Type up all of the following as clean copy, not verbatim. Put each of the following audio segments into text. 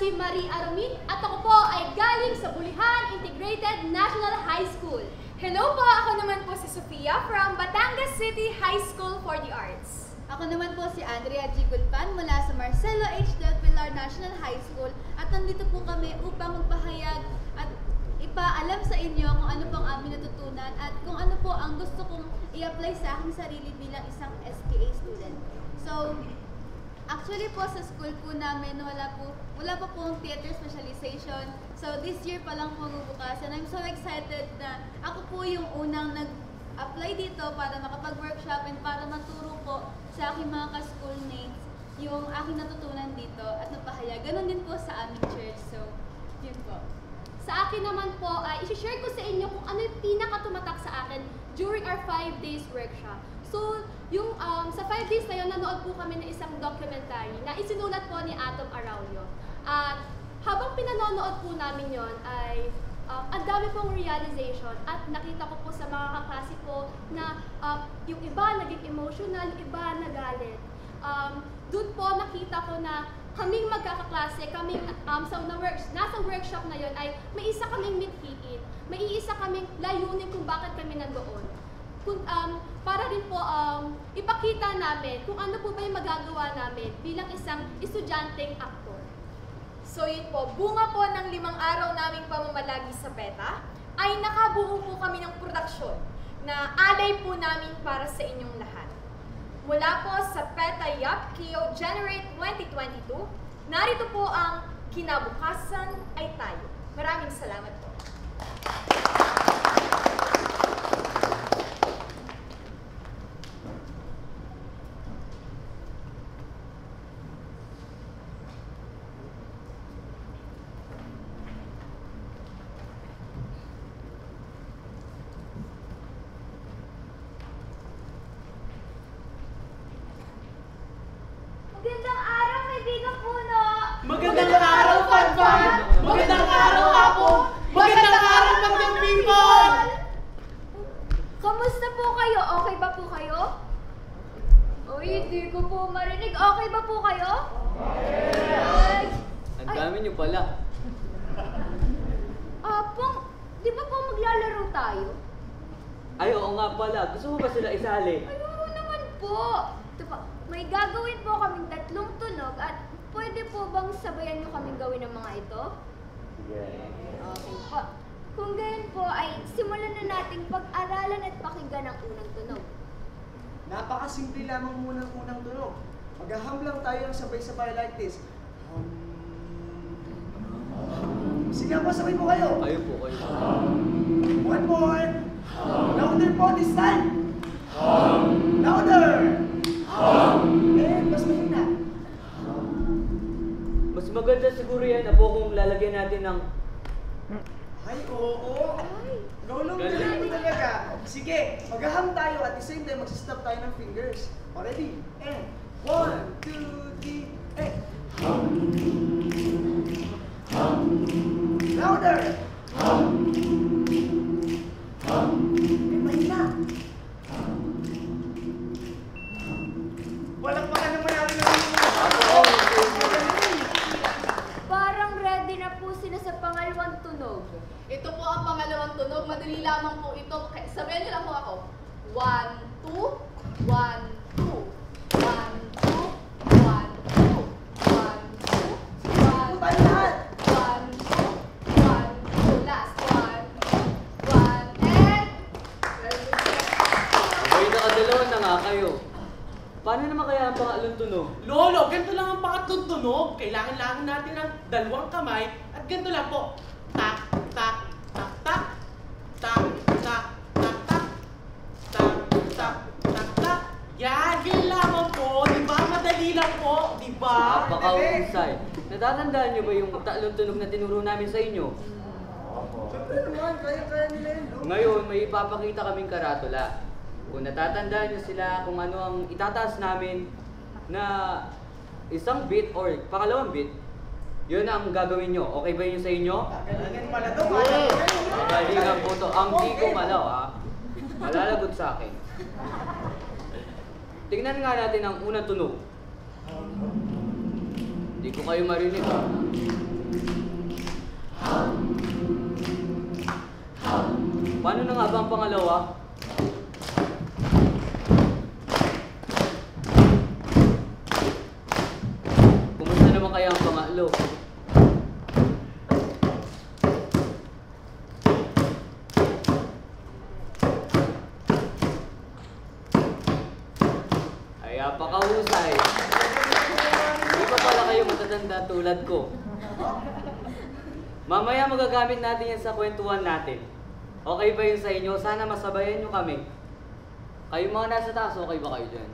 si Marie Arumin at ako po ay galing sa Bulihan Integrated National High School. Hello po, ako naman po si Sofia from Batangas City High School for the Arts. Ako naman po si Andrea G. Gulpan mula sa Marcelo H. Del Pilar National High School at nandito po kami upang magpahayag at ipaalam sa inyo kung ano pang aming natutunan at kung ano po ang gusto kong i-apply sa aking sarili bilang isang SPA student. So, actually po sa school po namin wala pa pong theater specialization. So this year pa lang po bubukas and I'm so excited na ako po yung unang nag-apply dito para makapag-workshop and para maturo po sa aking mga ka-schoolmates yung aking natutunan dito at napahayag. Ganon din po sa aming church. So, yun po. Sa akin naman po, ay isi-share ko sa inyo kung ano yung pinaka-tumatak sa akin during our 5 days workshop. So, yung sa 5 days na yun, nanood po kami ng isang documentary na isinulat po ni Atom Araulio. At habang pinanonood po namin yon ay ang dami pong realization at nakita ko po sa mga kaklase ko na yung iba naging emotional, yung iba nagalit. Doon po nakita ko na kaming magkakaklase, kaming nasa workshop na yon ay may isa kaming mithiin, may isa kaming layunin kung bakit kami nandoon. Para rin po ipakita namin kung ano po ba yung magagawa namin bilang isang estudyanteng aktor. So yun po, bunga po ng 5 araw naming pamamalagi sa PETA ay nakabuo po kami ng produksyon na alay po namin para sa inyong lahat. Mula po sa PETA Yup Kio Generate 2022, narito po ang Kinabukasan ay Tayo. Maraming salamat po. Magandang araw, kaibigan puno! Magandang araw, Fanfan! Magandang araw, Apo! Magandang araw, Magandang People! Kamusta po kayo? Okay ba po kayo? Uy, hindi ko po marinig. Okay ba po kayo? Ay! Ang dami niyo pala. Pong, di ba po maglalaro tayo? Ay, oo nga pala. Gusto mo ba sila isali? Ay, oo naman po. Diba, may gagawin po kaming 3 tunog at pwede po bang sabayan nyo kaming gawin ng mga ito? Yeah. Okay po. Kung gayon po ay simulan na nating pag-aralan at pakinggan ang unang tunog. Napakasimple lamang muna ng unang tunog. Maghaham lang tayo ng sabay-sabay like this. Sige po, sabay po kayo. Kayo po, kayo po. One more. Louder po this time. Louder. Mas mahina. Mas maganda siguro yan, Apo, kung lalagyan natin ng... Ay, oo. Gulong galing mo talaga. Sige, maghaham tayo at the same time magsistop tayo ng fingers. Already? And 1, 2, 3, louder! Mahina. Walang baka naman natin Parang ready na po sila sa pangalawang tunog. Ito po ang pangalawang tunog. Madali lamang po ito. Sabihan niyo lang po ako. 1, 2, 1, 2. 1, 2, 1, 2. 1, 2, 1, 2. tayo lahat. 1, 2, 1, 2. Last. 1, 1, and... Abay, nakadalawa na nga kayo. Paano naman kaya ang pangalawang tunog? Lolo, ganito lang ang pangatlong tunog. Kailangan lang natin ng 2 kamay at ganito lang po. Tak, tak, tak, tak. Tak, tak, tak, tak. Tak, tak, tak, tak. Yan, yun lamang po. Diba? Madali lang po. Diba? Napaka-usay. Natatandaan niyo ba yung tatlong tunog na tinuro namin sa inyo? Siyempre naman, kaya-kaya nila yun. Ngayon, may ipapakita kaming karatula. Kung natatandaan niyo sila kung ano ang itataas namin na isang beat or pangalawang beat, yun ang gagawin nyo. Okay ba yun sa inyo? Galingan pala to. Magalingan po to. Ang di ko malaw, ha? Malalagot sa akin. Tingnan nga natin ang unang tunog. Hindi ko kayo marinig, ha? Paano na nga ba ang pangalawa? Kumusta naman kaya ang pangalo? Ay, apakahusay. Hindi pa pala kayo matatanda tulad ko. Mamaya magagamit natin yan sa kwentuhan natin. Okay ba yun sa inyo? Sana masabayan nyo kami. Kayo mga nasa taas, okay ba kayo dyan?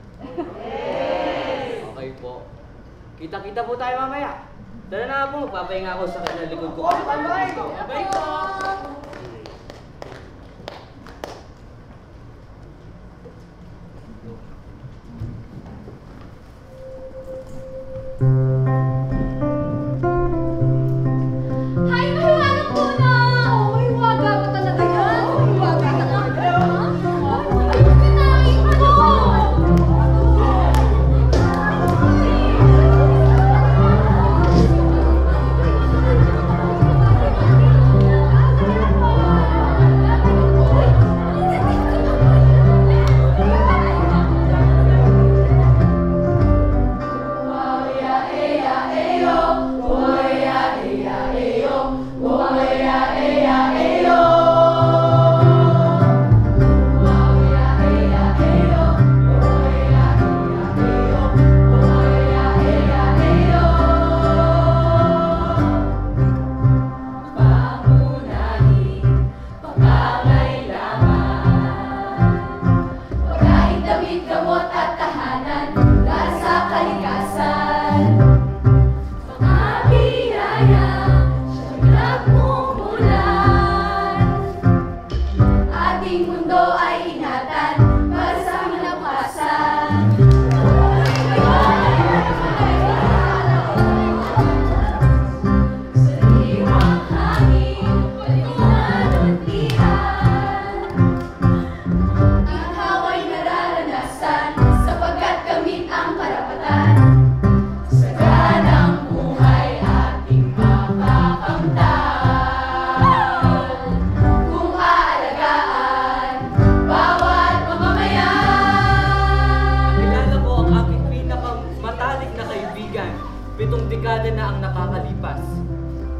Yes! Okay po. Kita-kita po tayo mamaya. Tara na po, magpapahinga ako sa kanya likod ko. Bye po! Hi, mahiwagang muna! Oh, mahiwaga ba talaga yan? Mahiwaga talaga, ha? Ayun, kinain mo!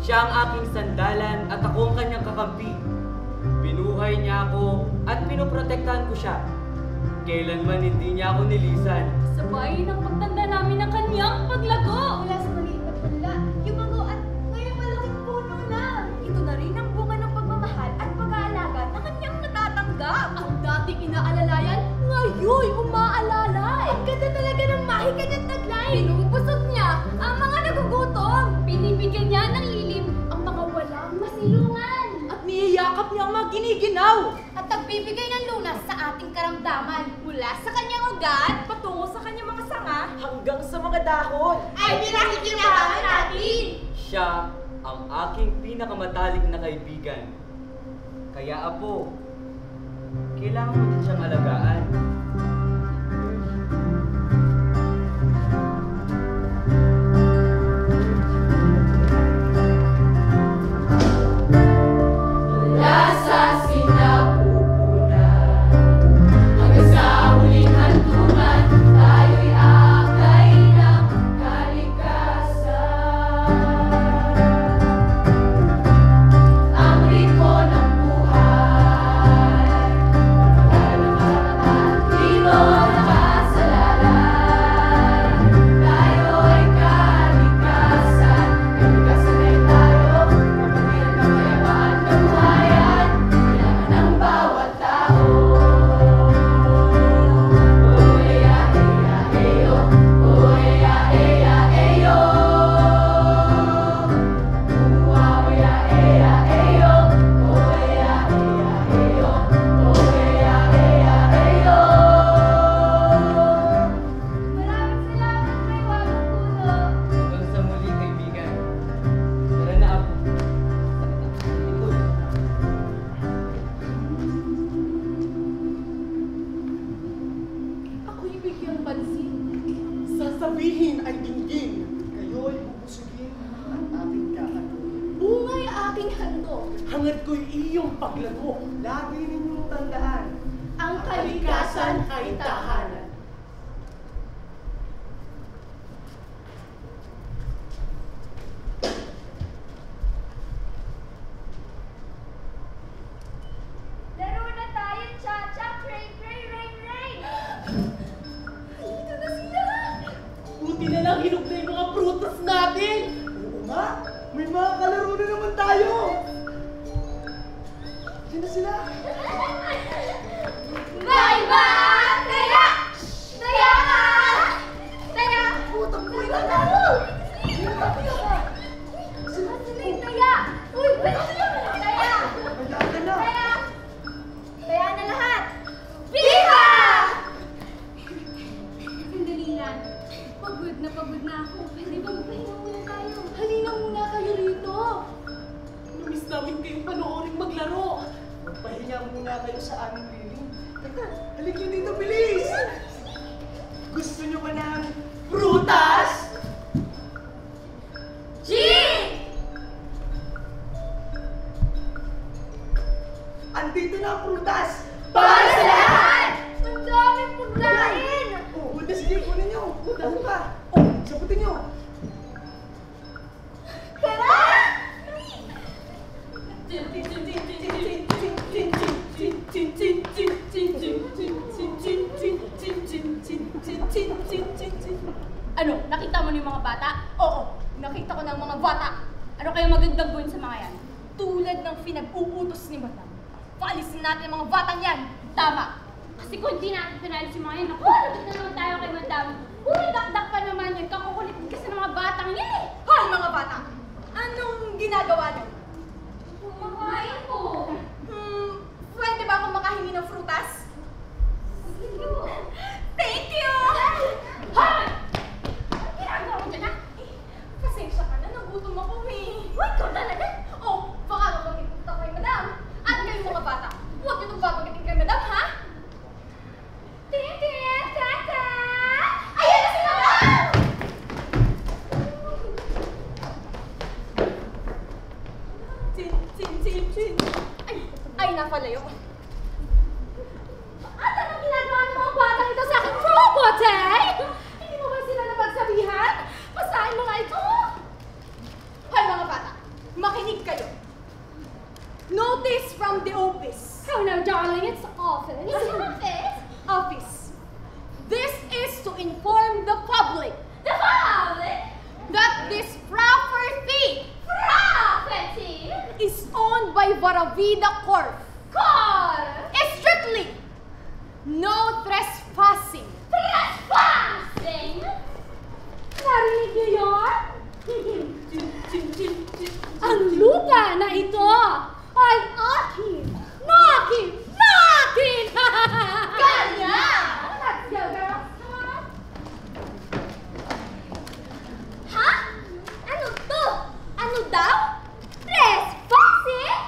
Siya ang aking sandalan at ako ang kanyang kakampi. Binuhay niya ako at pinoprotektahan ko siya. Kailanman hindi niya ako nilisan. Sabay ng pagtanda namin ng kanyang paglago. Mula sa maliit na punla, yumago at ngayon malaking puno na. Ito na rin ang bunga ng pagmamahal at pag-aalaga na kanyang natatanggap. Ang dating inaalalayan, ngayon umaalalay. Ang ganda talaga ng mahika niyang taglay. Pinupusog niya ang mga nagugutom. Pinibigyan niya ng lilim ang mga walang masilungan. At niyayakap niya ang mga giniginaw. At nagbibigay ng lunas sa ating karamdaman mula sa kanyang ugat Patungo sa kanyang mga sanga. Hanggang sa mga dahon. Ay pinakikinabangan natin. Siya ang aking pinakamatalik na kaibigan. Kaya apo, kailangan mo din siyang alagaan. Viva ako'y handog. Hangad ko'y iyong paglago. Lagi ninyong tandaan. Ang Kalikasan ay tahanan. Laro na tayo, cha-cha, pray, pray, rain, rain! Dito na sila! Buti na lang hinog na yung mga prutas natin. Oo nga, may mga kalaro na naman tayo. Diyan na sila. Bye-bye! Taya! Taya ka! Taya! Putang ko Taya! Sila. Taya! Uy! Taya! Kaya ka na. Taya! Taya na lahat! Viva! Sandali lang. Pagod na ako. Pwede ba magpahinga muna tayo? Halina muna kayo rito. Namiss namin kayong panoorin maglaro. Magpahinga muna kayo sa aming piling. Teka, halik nyo dito, bilis! Gusto nyo ba ng prutas? G! Andito na ang prutas! Para sa lahat! Ang daming pagkain! Oh, sige, kunin nyo. Ano ka? Oh, sabutin nyo. Tara! Ano, nakita mo na yung mga bata? Oo, nakita ko na ang mga bata. Ano kaya magandang gawin sa mga yan? Tulad ng pinag-uutos ni Madam. Paalisin natin ang mga batang yan. Tama. Kasi kung hindi natin pinalis yung mga yun, naku, lagot na naman tayo kay Madam. Puro dakdak pa naman yun. Kakukulit kasi ng mga batang yan eh. Hoy mga bata! Anong ginagawa niyo? Kumakain po. Pwede ba akong makahingi ng frutas? Thank you! Hoy! Ang ginagawa mo dyan, ha? Pasensya ka na, nagutom ako eh. Uy, ikaw talaga. Oh, baka mapagkipunta ko kay Madam. At kayong mga bata, huwag niyo itong babagitin kay Madam, ha? Tintin! Tata! Ayan na si Madam! Chin. Ay, napalayo. At anong ginagawa ng mga batang ito sa aking robot, eh? Hindi mo ba sila napagsabihan? Pasahin mo nga ito. Hoy mga bata, makinig kayo. Notice from the office. Oh no, darling, it's office. Office. This is to inform the public The public! that this property Property! is owned by Varavida Corp. Car! Strictly, no trespassing. Trespassing! Narinig niyo yun? Ang lupa na ito ay akin! Nakin! Nakin! Kanya! Let's go, girls! Ha? Ano to? Ano daw? Trespassing?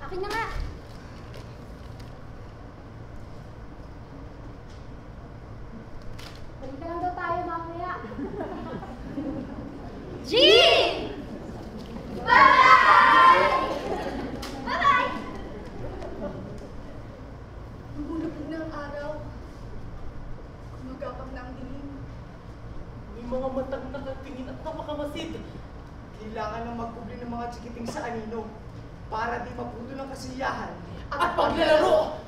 Akin na nga. Balik na lang daw tayo mamaya. Jean! Bye-bye! Bye-bye! Lumulubog na ang araw. Kumagapang na ang dilim. May mga matang nakatingin at napakamasid. Kailangan ng magkubli ng mga chikiting sa anino para di maputo ng kasiyahan. At paglalaro!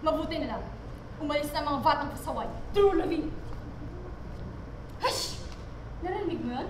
Mabuti na lang. Umalis na ang mga batang pasaway. True Lavi! Hush! Narinig mo yun?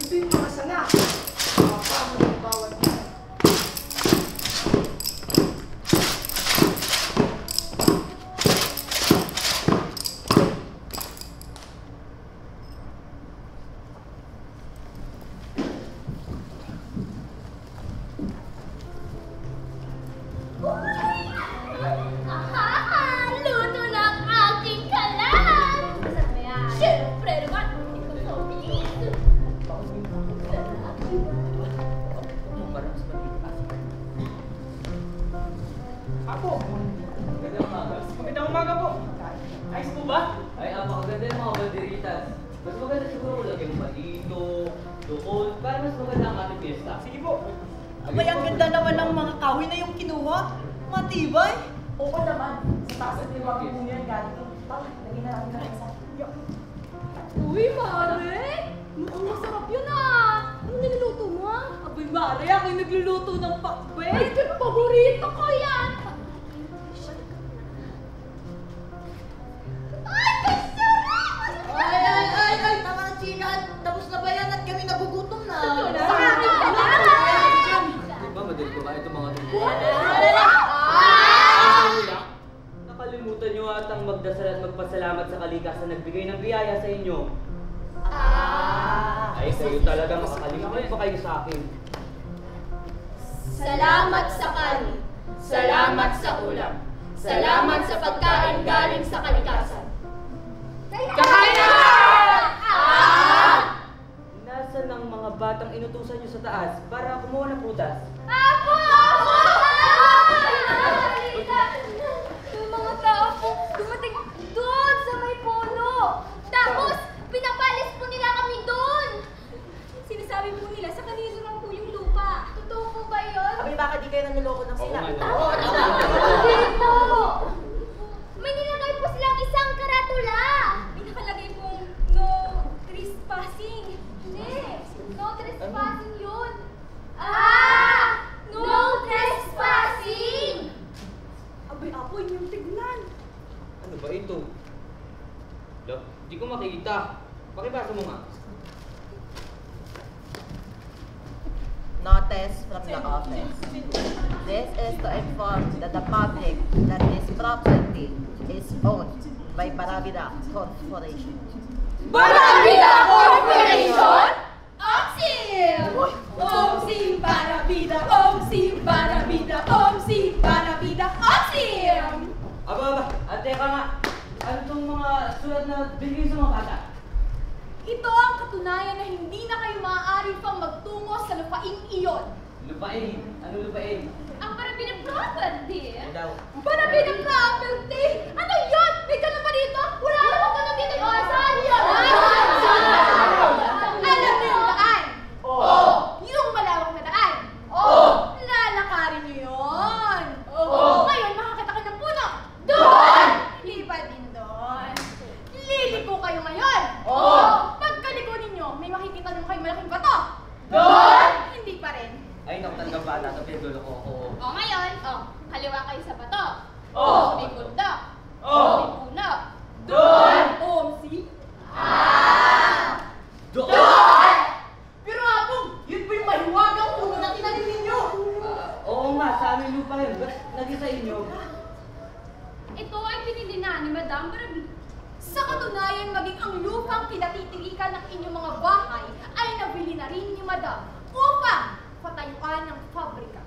Ito yung mga sana. Mapamo ng bawat isa. Luto ng aking kalan! Siyempre naman, ito po, bilis! Apo, Magandang umaga. magandang umaga po. Ayos po ba? Ay, apakaganda ng mga banderitas. Mas maganda siguro kung lagyan mo dito, doon, para mas maganda ang ating fiesta. Sige po. Abay, ang ganda naman ng mga kahoy na yung kinuha. Matibay. Oo naman. Sa taas at liwag mo yan galing. Lagyan na namin ng isa. Uy, Mare! Mukhang masarap yun ah! Ano niluluto mo? Abay, Mare, ako'y nagluluto ng pakbet. Ay, paborito ko yan! Ay, kasarap! Ay, tama na, Chika. Tapos na ba yan at kami nagugutom na? Sa akin ka na! Di ba madali kumain itong mga tumbo? Nakalimutan nyo atang magdasal at magpasalamat sa kalikasan na nagbigay ng biyaya sa inyo. Ay, kayo talaga makakalimutan pa kayo sa akin. Salamat sa kanin. Salamat sa ulam. Salamat sa pagkain galing sa kalikasan. Kakain na! Nasaan ang mga batang inutusan nyo sa taas para kumuha ng prutas? Apo! Yung mga tao po dumating doon sa may puno. Tapos, pinapalis po nila kami doon. Sinasabi po nila sa kanila lang po yung lupa. Totoo po ba yun? Abay, baka di kayo nanuloko ng sila. Oo, Hindi po! May nilagay po silang isang karatula. May nakalagay pong no trespassing. Hindi. No trespassing yun. No trespassing! Abay, Apo, inyong tignan. Ano ba ito? Lo, di ko makita. Pakibasa mo nga. Notice from the office. This is to inform that the public that this property is owned by Barabida Corporation. Barabida Corporation? Omsim! Omsim Barabida! Omsim Barabida! Omsim Barabida! Omsim! Aba, at teka nga. Ano itong mga sulat na binigay sa mga bata? Ito ang katunayan na hindi na kayo maaari pang magtungo sa lupaing iyon. Lupain. Ano lupain? Ang Barabida Property? Ano daw? Barabida Property! Ano yun? May ganun pa dito? Wala namang ganun dito. O, saan yun? Alam niyo yung daan? Oo. Yung malawak na daan? Oo. Lalakarin niyo yun? Oo. Ngayon, makakita kayo ng puno? Doon! Lipat din doon. Liliko kayo ngayon? Oo. Pagkaliko ninyo, may makikita naman kayo malaking bato? Doon! Hindi pa rin. Ay, nakatandang bata. Ito pinagdulo ko ako. O ngayon, kaliwa kayo sa bato. Oo. May bundok. Oo. May puno. Doon! Omsi? Doon! Pero Apong, yun po yung mahiwagang puno na tinanim ninyo. Oo nga, sa aming lupa yun. Ba't naging sa inyo? Ito ay pinili na ni Madam Barabida. Sa katunayan, maging ang lupang pinatitirikan ng inyong mga bahay ay nabili na rin ni Madam upang patayuan ng pabrika.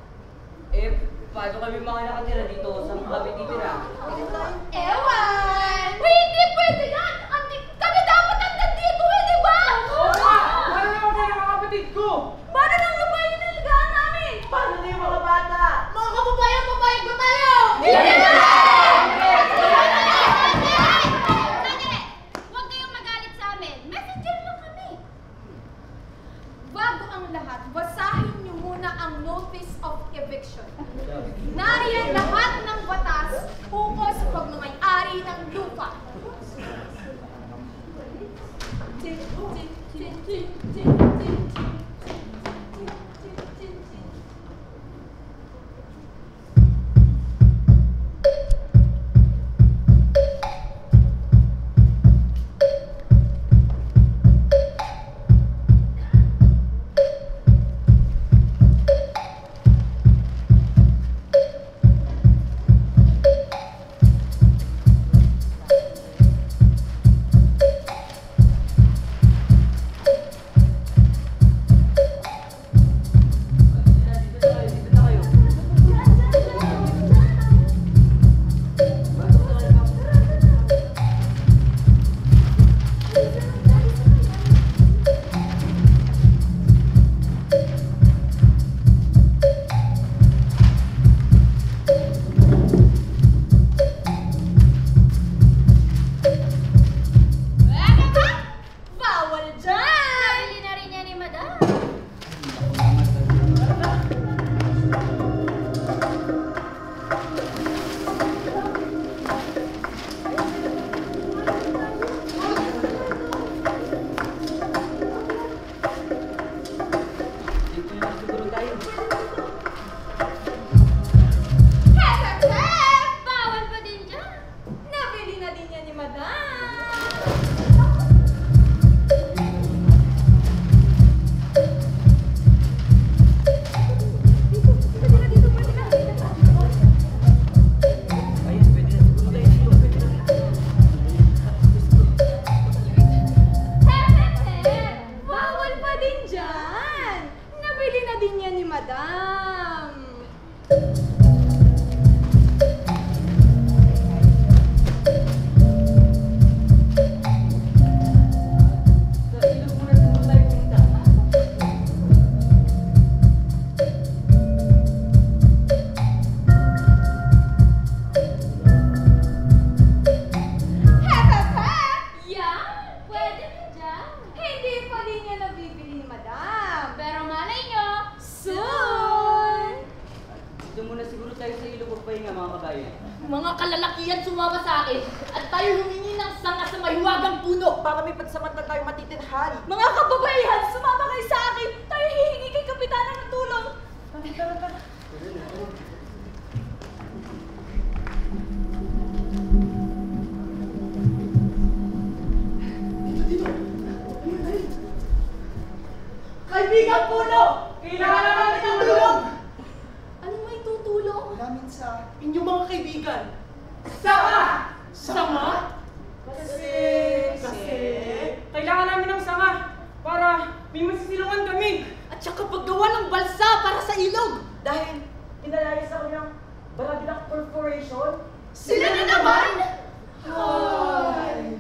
Eh, paano kami mga nakatira dito? Saan kami titira? Ewan! Hindi pwede yan! Kami dapat hanggang dito, di ba? Ano naman kayo mga kapatid ko? Paano lang lupain yung naligahan namin? Paano na yung mga bata? Mga kababayan, papayag ba tayo? Sandali! Huwag kayong magalit sa amin. Messenger lang kami. Bago ang lahat, basahin niyo muna ang Notice of Eviction. Nariyan lahat ng batas ukol sa pagmamay-ari ng lupa. madam. Sa ilog muna siguro tayo pumunta. Yan! Pwede na dyan. Hindi pa rin niya nabibili, madam. Pero malay nyo, Soon! Dito muna siguro tayo sa ilog magpahinga mga kabayan. Mga kalalakihan sumama sa akin at tayo humingi ng sanga sa mahiwagang puno para may pagsamantala tayo matitirhan. Mga kababaihan, sumama kayo sa akin. Tayo hihingi kay Kapitana ng tulong. Kaibigan puno! Kailangan namin ng tulong! Anong may tutulong? Namin sa... Inyong mga kaibigan. Sanga! Sama? Kasi... Kailangan namin ng sanga para may masisilungan kami. At saka paggawa ng balsa para sa ilog! Dahil pinalayas ako ng Barabidak Corporation. Sila na naman? Ay!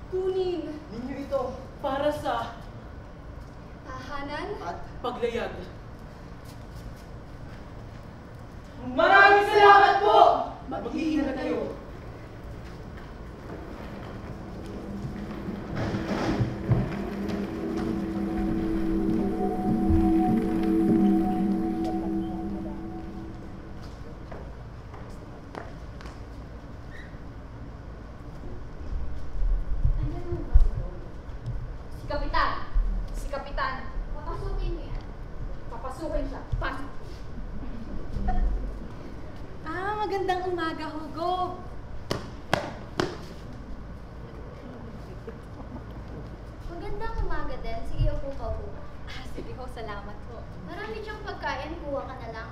Kunin. Ninyo ito. Para sa Tahanan? At paglayag. Maraming salamat po! Mag-iingat kayo. Si Kapitan. Si Kapitan. papasukin mo yan. Papasukin siya. Pasok. Magandang umaga, Hugo. Magandang umaga din. Sige, upo ka po. Sige ho, salamat ho. Marami diyang pagkain. Kuha ka na lang.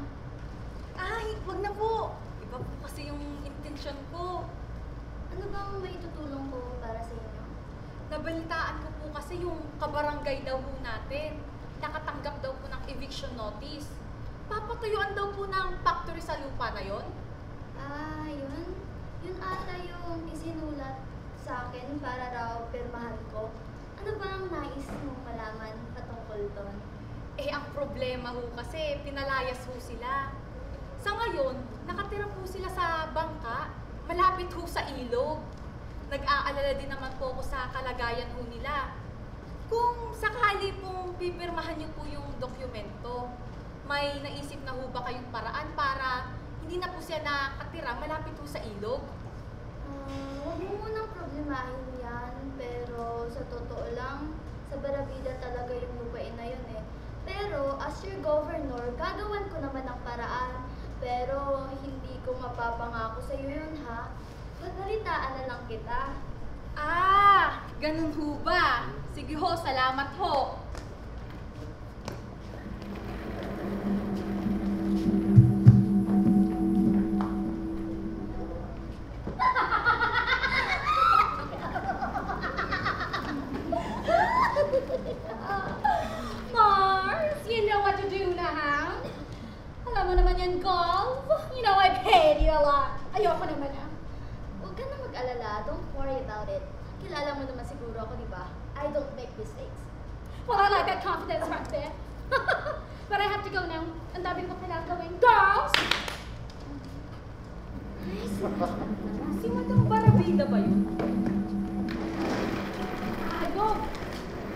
Wag na po. Iba po kasi yung intensyon ko. Ano bang may tutulong ko para sa inyo? Nabalitaan ko po kasi yung kabarangay daw po natin. Nakatanggap daw po ng eviction notice. Papatuyuan daw po ng factory sa lupa na yon. Yun. Yun ata yung isinulat sa akin para raw pirmahan ko. Ano bang nais mong malaman patungkol doon? Ang problema ho kasi pinalayas ho sila. Sa ngayon, nakatira po sila sa bangka, malapit ho sa ilog. Nag-aalala din naman po ako sa kalagayan ho nila. Kung sakali pong pipirmahan niyo po yung dokumento, may naisip na ho ba kayong paraan para hindi na po siya nakatira malapit ho sa ilog? Huwag mo munang problemahin yan, pero sa totoo lang, sa Barabida talaga yung lupain na yun eh. Pero as your governor, gagawan ko naman ng paraan. Pero hindi ko mapapangako sa iyo yun ha. Babalitaan na lang kita. Ganun ho ba? Sige ho, salamat ho. Mars, you know what to do now. Alam mo naman yan, golf. You know I paid you a lot. Ayoko naman ah. Huwag ka na mag-alala. Don't worry about it. Kilala mo naman siguro ako, di ba? I don't make mistakes. Well, I like that confidence right there. But I have to go now. Ang dami ko kailangan gawin. Girls! Si Madam Barabida ba yun?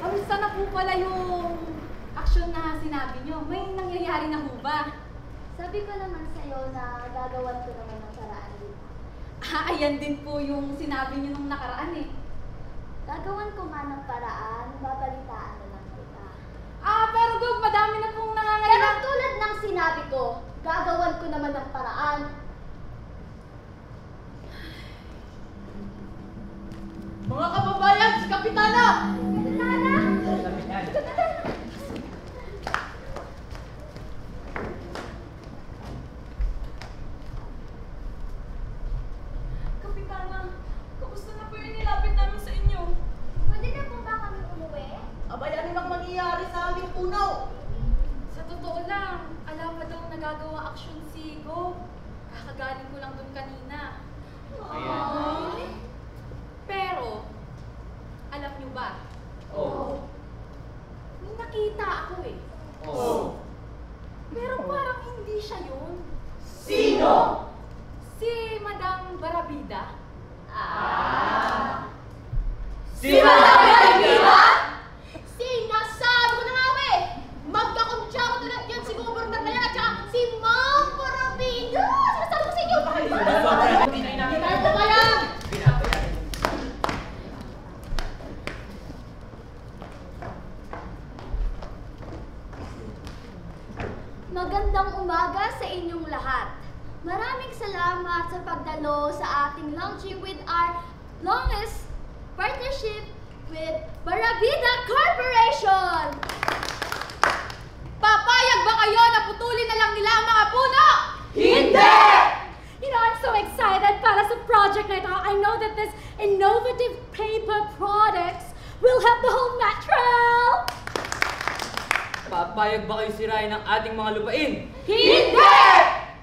Kamusta na po pala yung action na sinabi nyo? May nangyayari na ho ba? Sabi ko naman sa'yo na gagawan ko naman ng paraan dito. Ayan din po yung sinabi nyo nung nakaraan eh. Gagawan ko nga ng paraan, babalitaan na lang kita. Pero Gog, madami na pong Pero nangangailangan. tulad ng sinabi ko, gagawan ko naman ng paraan. Mga kababayan, si Kapitana! Kapitana! Kapitana, kamusta na po yung nilapit namin sa inyo? Pwede na po ba kami umuwi? Abay, ano nang mangyayari sa aming puno? Sa Sa totoo lang, alam pa daw nagagawa aksyon si Go. Kakagaling ko lang dun kanina. Ayan. Pero, alam nyo ba? Oh. May nakita ako eh. Oh. Pero parang hindi siya yun. Sino? Si Madam Barabida. Si Madam Barabida? Sinasabi ko na nga ba eh! Magkakuntya ko talaga yan si Governor na yan at saka si Ma'am Barabida! Sinasabi ko sa inyo! Ano ba yan? Magandang umaga sa inyong lahat. Maraming salamat sa pagdalo sa ating launching with our longest partnership with Barabida Corporation! Papayag ba kayo na putulin na lang nila ang mga puno? Hindi! You know, I'm so excited para sa project na ito. I know that this innovative paper products will help the whole metro! Papayag ba kayo sirain ang ating mga lupain? Hindi!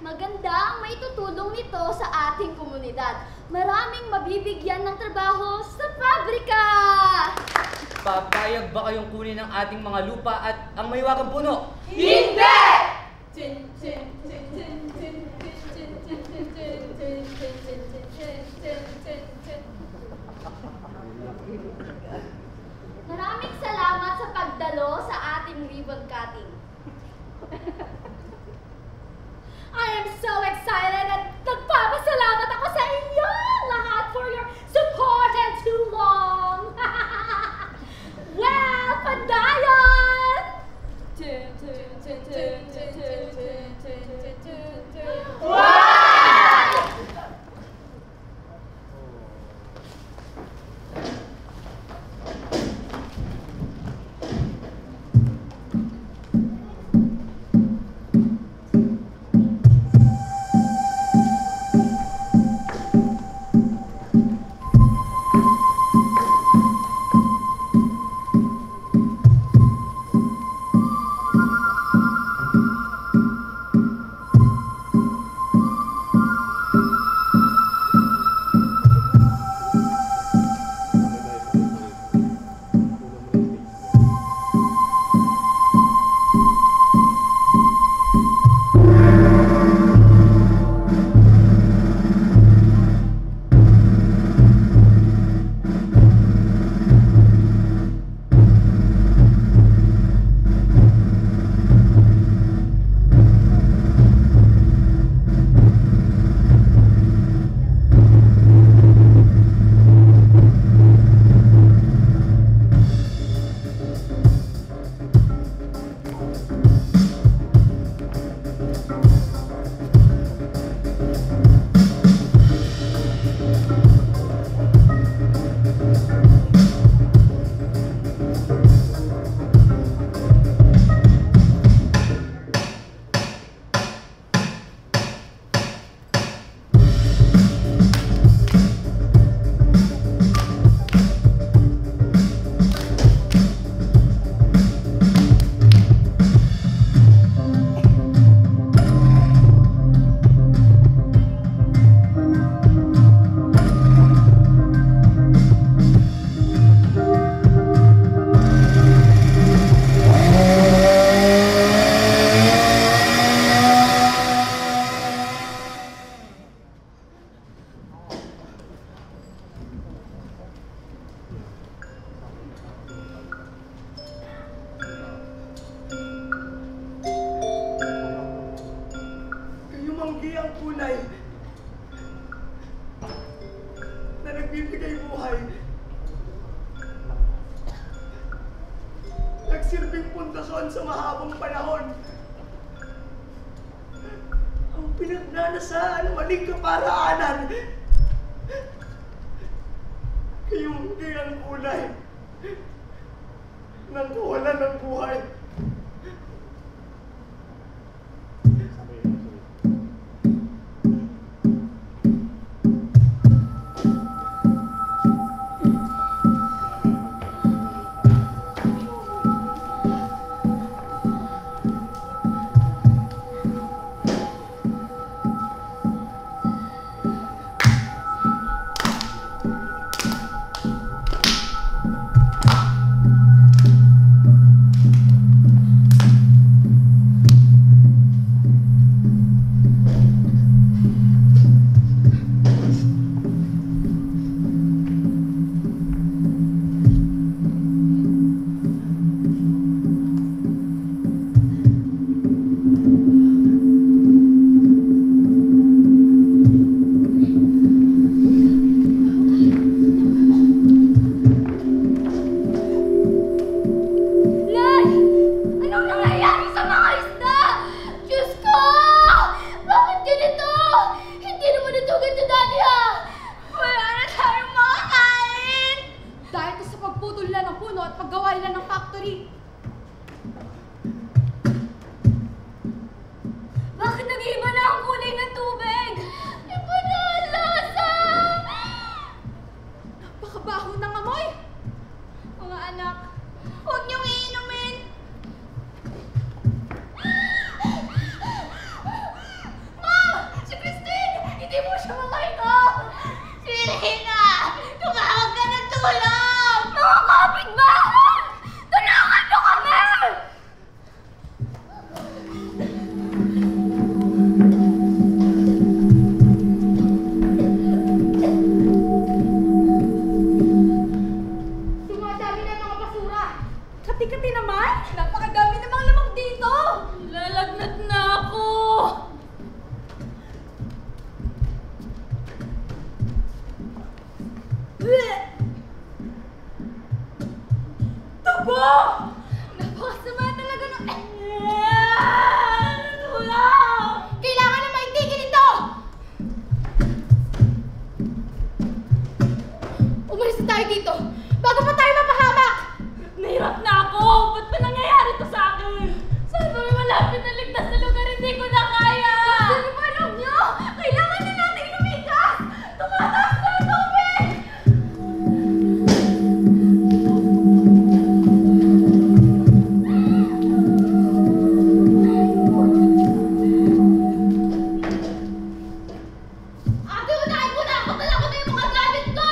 Maganda ang maitutulong nito sa ating komunidad. Maraming mabibigyan ng trabaho sa pabrika! Papayag ba kayong kunin ang ating mga lupa at ang mahiwagang puno? Hindi! Maraming salamat sa pagdalo sa ating ribbon cutting. I am so excited at nagpapasalamat ako sa inyo lahat for your support and too long. Well, padayon! nagbibigay buhay. Nagsilbing pundasyon sa mahabang panahon. Ang pinagnanasaan, maling kaparaanan. Kayong ang kulay ng kawalan ng buhay. at paggawa nila ng factory. Bakit nag-iiba na ang kulay ng tubig? Iba na ang lasa! Napakabaho ng amoy! Mga anak, huwag niyong iinumin! Mom! Si Christine! Hindi mo siya makahinga! Si Elena! Tumawag ka ng tulong! Mga kapitbahay! Tulungan niyo kami! Dumadami na mga basura! Kati-kati naman! Napakadami namang lamang dito! Lalagnat na ako! Tubo! Napakasama talaga ng... Tulong! Kailangan na maitigil ito! Umalis na tayo dito bago pa tayo mapahamak! Nahirap na ako! Ba't ba nangyayari to sa akin? Saan ba may malapit na ligtas na lugar? Hindi ko na kaya! Ano ba alam niyo? Kailangan na natin lumikas! Tumataas na ang tubig! Ate, unahin mo na ako! Dala ko na yung mga gamit ko!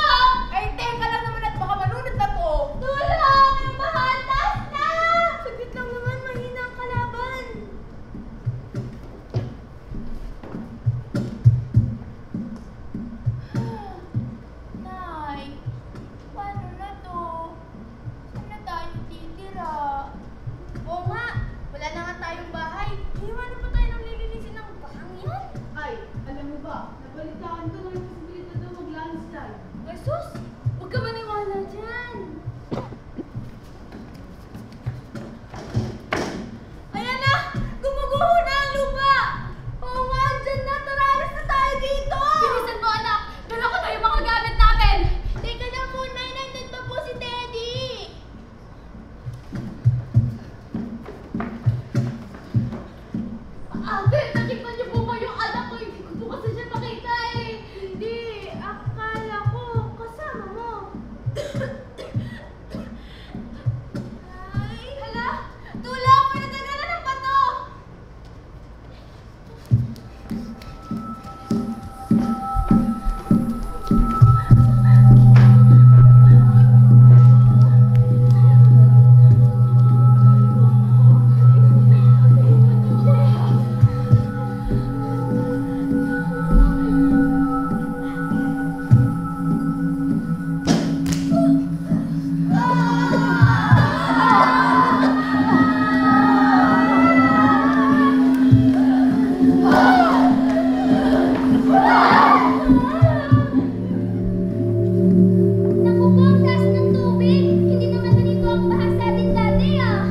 Ay, teka lang naman at baka malunod na to! Tulong! Yung mahal! Taas na! Saglit lang naman, mahina ang kalaban! Nay, paano na to? Saan na tayo titira? Oo nga, wala na nga tayong bahay. Iwanan pa tayo ng lilinisin ng bahang yan. Ay, alam mo ba, nabalitaan ko na may posibilidad daw mag-landslide. Jesus, huwag ka maniwala dyan. Ayan na! Gumuguho na ang lupa! Oo nga, dyan na! Tara, alis na tayo dito! Bilisan mo, anak! Dala ko na yung mga gamit natin! Teka na muna, nandun pa po si Teddy! Ate, nakita niyo po ba yung anak ko? Hindi ko po kasi siya nakita eh! Hindi, akala ko kasama mo. Ay, hala! Tulong! May natagalan ng bato! Naku po, ang taas ng tubig! Hindi naman ganito ang baha sa atin dati ah!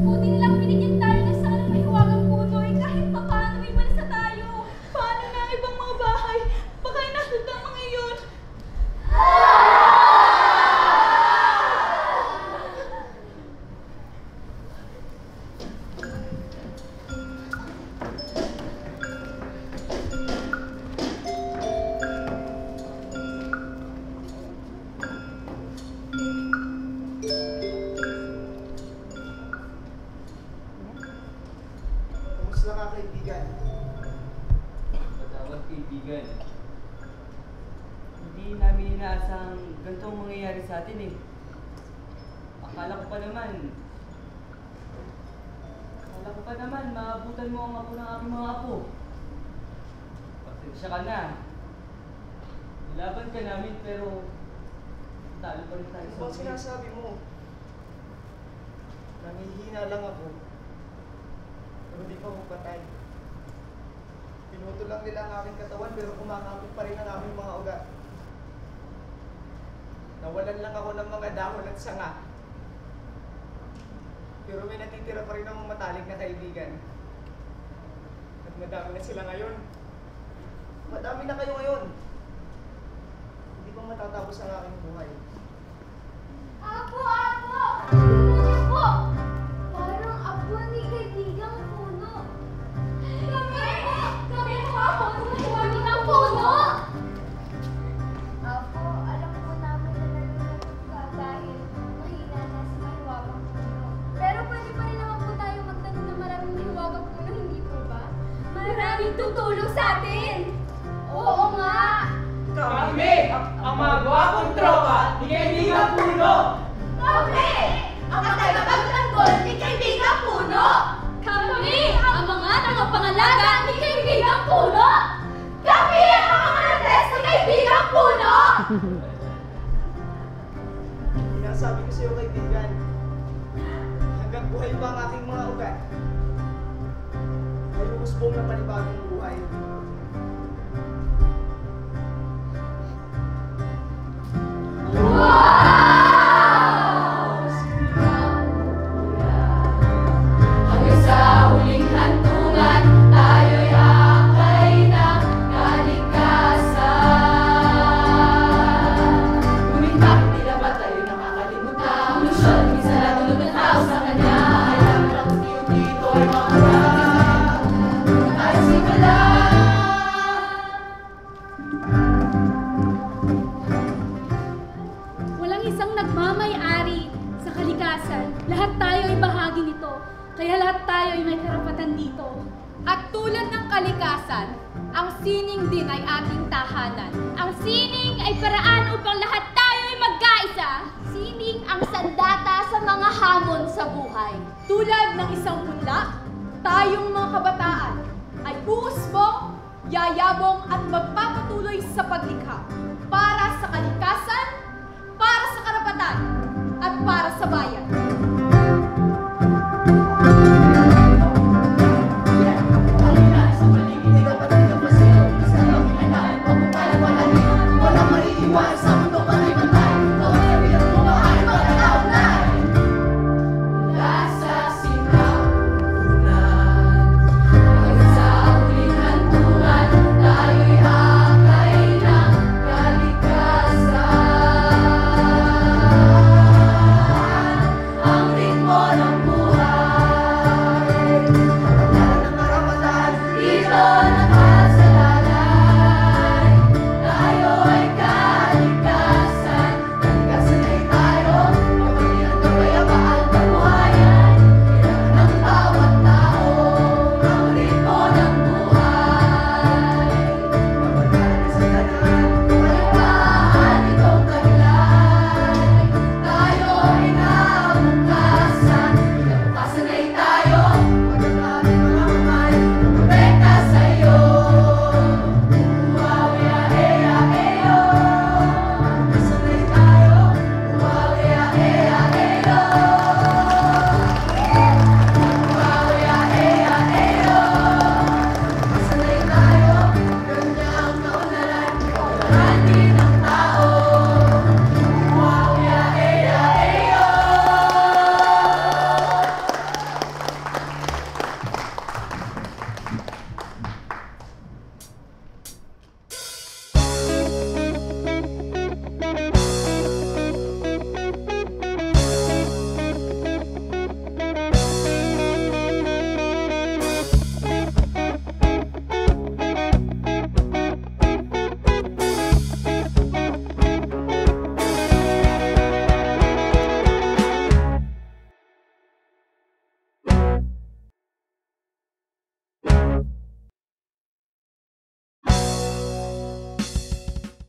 Buti nilang binigyan tayo ng isang mahiwagang puno eh kahit pa paano may malasa tayo. Paano na ang ibang mga bahay? Baka ay nasunod ang mga iyon. Kamusta ka, kaibigan? Patawad kaibigan. Hindi namin inaasang ganito ang mangyayari sa atin eh. Akala ko pa naman, maabutan mo ang ako ng aking mga apo. Pasensya ka na. Nilaban ka namin pero talo pa rin tayo Ano sa bang huli. sinasabi mo? Nangihina lang ako. Pero di pa ako patay. Pinutol lang nila ang aking katawan pero kumakapit pa rin ang aking mga ugat. Nawalan lang ako ng mga dahon at sanga. Pero may natitira pa rin ang matalik na kaibigan. At madami na sila ngayon. Madami na kayo ngayon. Hindi pa matatapos ang aking buhay. Apo! Apo! Po! Parang apo ni kaibigang puno. Kami po ako ng kaibigang puno! Apo, alam po namin na nalulungkot ka dahil mahina na si Mahiwagang Puno. Pero pwede pa rin naman po tayo magtanim ng maraming Mahiwagang Puno, hindi po ba? Maraming tutulong sa atin! Oo nga! Kami, ang mga gwapong tropa ni Kaibigang Puno! Kami! Ang tagapagtanggol ni Kaibigang Puno! Kami! Ang mga tagapangalaga ni Kaibigang Puno! Kami! Ang mga manates ni Kaibigang Puno! Sinasabi ko sa'yo, kaibigan, hanggang buhay pa ang aking mga ugat, ay umusbong ng panibagong buhay. Hanggang sa huling hantungan, tayo'y akay ng kalikasan. Ngunit bakit nila ba tayo nakakalimutan? Lusyon, minsan natulog ang tao sa kanya. Alam lang dito ay mga tayo simula. Walang isang nagmamay-ari sa kalikasan. Lahat tayo ay bahagi nito. Kaya lahat tayo ay may karapatan dito. At tulad ng kalikasan, ang sining din ay ating tahanan. Ang sining ay paraan upang lahat tayo ay magkaisa. Sining ang sandata sa mga hamon sa buhay. Tulad ng isang punla, tayong mga kabataan ay uusbong, yayabong at magpapatuloy sa paglikha para sa kalikasan, para sa karapatan, at para sa bayan.